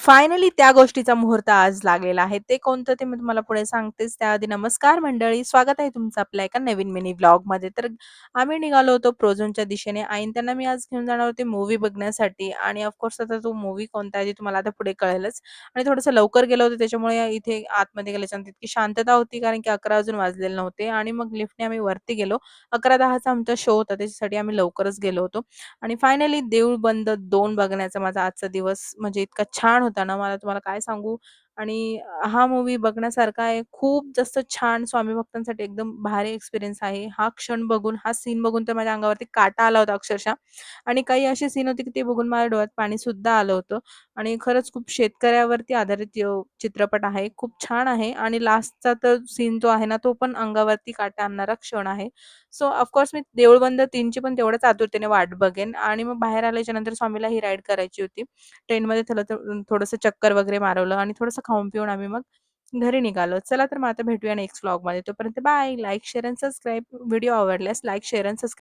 Finally त्या गोष्टीचा मुहूर्त आज लागलेला आहे. ते कोणतं ते मी तुम्हाला पुढे सांगतेच. त्याआधी नमस्कार मंडळी, स्वागत आहे तुमचं आपल्या एका नवीन मिनी व्लॉगमध्ये. तर आम्ही निघालो होतो प्रोझोनच्या दिशेने. आणि त्यांना मी आज घेऊन जाणार होते मूव्ही बघण्यासाठी आणि ऑफकोर्स आता तो मूव्ही कोणता आहे ते तुम्हाला आता पुढे कळेलच. आणि थोडंसं लवकर गेलो होतो त्याच्यामुळे इथे आतमध्ये गेल्याच्यानंतर इतकी शांतता होती कारण की 11 अजून वाजलेले नव्हते आणि मग लिफ्टने आम्ही वरती गेलो. 11:10 चा आमचा शो होता त्याच्यासाठी आम्ही लवकरच गेलो होतो. आणि फायनली देऊळ बंद 2 बघण्याचा माझा आजचा दिवस म्हणजे इतका छान होता ना, मला तुम्हाला काय सांगू. आणि हा मूव्ही बघण्यासारखा आहे. खूप जास्त छान स्वामी भक्तांसाठी एकदम भारी एक्सपिरियन्स आहे. हा क्षण बघून, हा सीन बघून तर माझ्या अंगावरती काटा आला होता अक्षरशः. आणि काही असे सीन होते, की ते बघून माझ्या डोळ्यात पाणीसुद्धा आलं होतं. आणि खरंच खूप शेतकऱ्यावरती आधारित चित्रपट आहे. खूप छान आहे आणि लास्टचा तर सीन जो आहे ना, तो पण अंगावरती काटा आणणारा क्षण आहे. सो ऑफकोर्स मी देऊळ बंद 3 ची पण तेवढ्याच आतुरतेने वाट बघेन आणि मग बाहेर आल्याच्यानंतर स्वामीला ही राईड करायची होती. ट्रेनमध्ये थोडंसं चक्कर वगैरे मारवलं आणि थोडंसं खाऊन-पिऊन आम्ही मग घरी निघालो. चला तर मग आता भेटूया नेक्स्ट व्लॉगमध्ये. तोपर्यंत bye. Like, share and subscribe. Video आवडल्यास लाईक, शेअर एंड सबस्क्राईब